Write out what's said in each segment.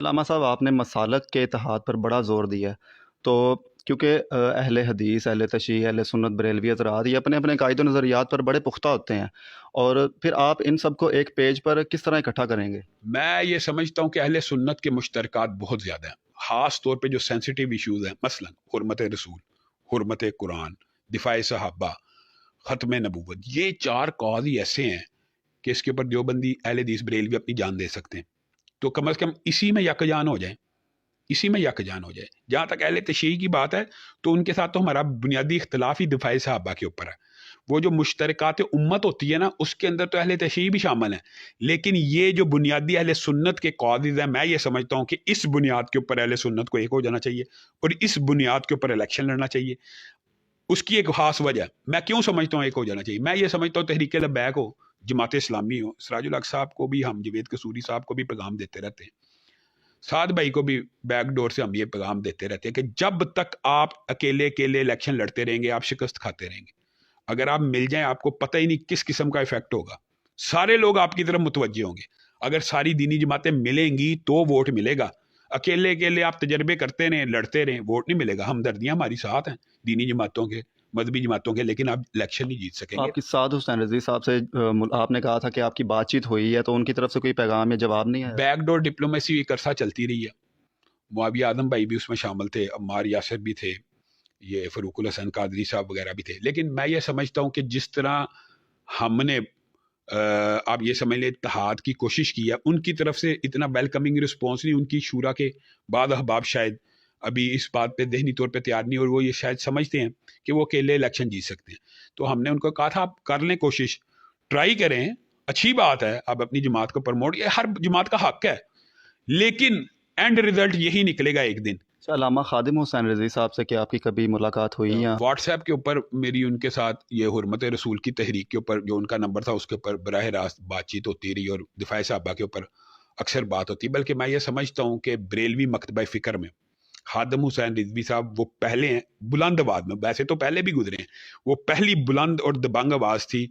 علامہ صاحب آپ نے مسالک کے اتحاد پر بڑا زور دیا ہے، تو کیونکہ اہل حدیث، اہل تشیع، اہل سنت بریلوی حضرات یہ اپنے اپنے قائد و نظریات پر بڑے پختہ ہوتے ہیں، اور پھر آپ ان سب کو ایک پیج پر کس طرح اکٹھا کریں گے؟ میں یہ سمجھتا ہوں کہ اہل سنت کے مشترکات بہت زیادہ ہیں، خاص طور پہ جو سینسیٹیو ایشوز ہیں، مثلا حرمت رسول، حرمت قرآن، دفاع صحابہ، ختم نبوت، یہ چار کاز ہی ایسے ہیں کہ اس کے اوپر دیوبندی اہل حدیث بریلوی اپنی جان دے سکتے ہیں، تو کم از کم اسی میں یکجان ہو جائیں، اسی میں یکجان ہو جائے۔ جہاں تک اہل تشیع کی بات ہے تو ان کے ساتھ تو ہمارا بنیادی اختلاف ہی دفاع صحابہ کے اوپر ہے۔ وہ جو مشترکات امت ہوتی ہے نا، اس کے اندر تو اہل تشیع بھی شامل ہیں، لیکن یہ جو بنیادی اہل سنت کے قاعدے ہیں، میں یہ سمجھتا ہوں کہ اس بنیاد کے اوپر اہل سنت کو ایک ہو جانا چاہیے اور اس بنیاد کے اوپر الیکشن لڑنا چاہیے۔ اس کی ایک خاص وجہ میں کیوں سمجھتا ہوں ایک ہو جانا چاہیے، میں یہ سمجھتا ہوں تحریک لبیک ہو، جماعت اسلامی ہو، سراج الحق صاحب کو بھی ہم، جوید قصوری صاحب کو بھی پیغام دیتے رہتے ہیں، سعد بھائی کو بھی بیک ڈور سے ہم یہ پیغام دیتے رہتے ہیں کہ جب تک آپ اکیلے اکیلے الیکشن لڑتے رہیں گے آپ شکست کھاتے رہیں گے۔ اگر آپ مل جائیں آپ کو پتہ ہی نہیں کس قسم کا ایفیکٹ ہوگا، سارے لوگ آپ کی طرف متوجہ ہوں گے۔ اگر ساری دینی جماعتیں ملیں گی تو ووٹ ملے گا، اکیلے اکیلے آپ تجربے کرتے رہیں لڑتے رہیں ووٹ نہیں ملے گا۔ ہمدردیاں ہماری ساتھ ہیں دینی جماعتوں کے، مذہبی جماعتوں کے، لیکن آپ الیکشن نہیں جیت سکیں گے۔ آپ کی سعد حسین رضوی صاحب سے آپ نے کہا تھا کہ آپ کی بات چیت ہوئی ہے، تو ان کی طرف سے کوئی پیغام یا جواب نہیں آیا؟ بیک ڈور ڈپلومیسی ایک عرصہ چلتی رہی ہے، معاویہ اعظم بھائی بھی اس میں شامل تھے، عمار یاسر بھی تھے، یہ فروق الحسن قادری صاحب وغیرہ بھی تھے، لیکن میں یہ سمجھتا ہوں کہ جس طرح ہم نے آپ یہ سمجھ لیں اتحاد کی کوشش کی ہے، ان کی طرف سے اتنا ویلکمنگ رسپانس نہیں۔ ان کی شورا کے بعد احباب شاید ابھی اس بات پہ ذہنی طور پہ تیار نہیں، اور وہ یہ شاید سمجھتے ہیں کہ وہ اکیلے الیکشن جیت سکتے ہیں۔ تو ہم نے ان کو کہا تھا آپ کر لیں کوشش، ٹرائی کریں، اچھی بات ہے، آپ اپنی جماعت کو پروموٹ، یہ ہر جماعت کا حق ہے، لیکن اینڈ ریزلٹ یہی نکلے گا ایک دن۔ اچھا، علامہ خادم حسین رضوی صاحب سے کیا آپ کی کبھی ملاقات ہوئی یا؟ واٹس ایپ کے اوپر میری ان کے ساتھ یہ حرمت رسول کی تحریک کے اوپر جو ان کا نمبر تھا اس کے اوپر براہ راست بات چیت ہوتی رہی، اور دفاع صحابہ کے اوپر اکثر بات ہوتی، بلکہ میں یہ سمجھتا ہوں کہ بریلوی مکتبہ فکر میں خادم حسین رضوی صاحب وہ پہلے ہیں بلند آواز میں، ویسے تو پہلے بھی گزرے ہیں، وہ پہلی بلند اور دبنگ آواز تھی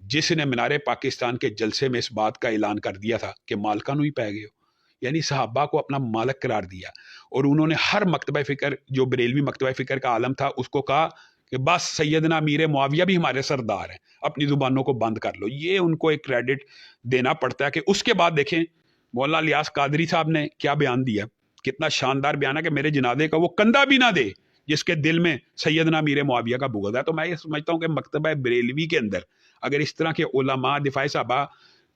جس نے مینار پاکستان کے جلسے میں اس بات کا اعلان کر دیا تھا کہ مالکانو ہی پہ گئے ہو، یعنی صحابہ کو اپنا مالک قرار دیا، اور انہوں نے ہر مکتبہ فکر جو بریلوی مکتبہ فکر کا عالم تھا اس کو کہا کہ بس سیدنا امیر معاویہ بھی ہمارے سردار ہیں، اپنی زبانوں کو بند کر لو۔ یہ ان کو ایک کریڈٹ دینا پڑتا ہے کہ اس کے بعد دیکھیں مولانا الیاس قادری صاحب نے کیا بیان دیا، کتنا شاندار بیان ہے کہ میرے جنازے کا وہ کندھا بھی نہ دے جس کے دل میں سیدنا امیر معاویہ کا بغض ہے۔ تو میں یہ سمجھتا ہوں کہ مکتبہ بریلوی کے اندر اگر اس طرح کے علماء دفاع صحابہ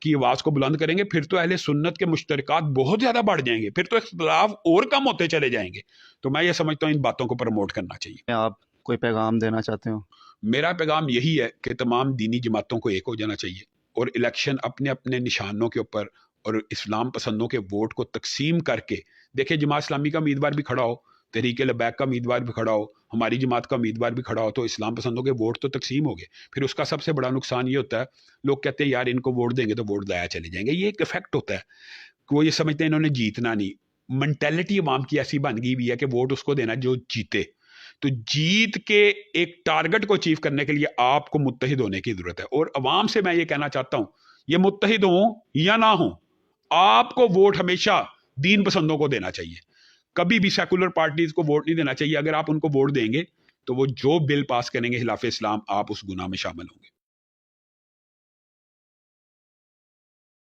کی آواز کو بلند کریں گے، پھر تو اہل سنت کے مشترکات بہت زیادہ بڑھ جائیں گے، پھر تو اختلاف اور کم ہوتے چلے جائیں گے۔ تو میں یہ سمجھتا ہوں ان باتوں کو پروموٹ کرنا چاہیے۔ آپ کوئی پیغام دینا چاہتے ہو؟ میرا پیغام یہی ہے کہ تمام دینی جماعتوں کو ایک ہو جانا چاہیے، اور الیکشن اپنے اپنے نشانوں کے اوپر اور اسلام پسندوں کے ووٹ کو تقسیم کر کے دیکھیں، جماعت اسلامی کا امیدوار بھی کھڑا ہو، تحریک لبیک کا امیدوار بھی کھڑا ہو، ہماری جماعت کا امیدوار بھی کھڑا ہو، تو اسلام پسندوں کے ووٹ تو تقسیم ہو گئے۔ پھر اس کا سب سے بڑا نقصان یہ ہوتا ہے لوگ کہتے ہیں یار ان کو ووٹ دیں گے تو ووٹ ضائع چلے جائیں گے، یہ ایک افیکٹ ہوتا ہے کہ وہ یہ سمجھتے ہیں انہوں نے جیتنا نہیں۔ مینٹیلٹی عوام کی ایسی بن گئی ہوئی ہے کہ ووٹ اس کو دینا جو جیتے، تو جیت کے ایک ٹارگٹ کو اچیو کرنے کے لیے آپ کو متحد ہونے کی ضرورت ہے، اور عوام سے میں یہ کہنا چاہتا ہوں یہ متحد ہوں یا نہ ہوں، آپ کو ووٹ ہمیشہ دین پسندوں کو دینا چاہیے، کبھی بھی سیکولر پارٹیز کو ووٹ نہیں دینا چاہیے۔ اگر آپ ان کو ووٹ دیں گے تو وہ جو بل پاس کریں گے خلاف اسلام، آپ اس گناہ میں شامل ہوں گے۔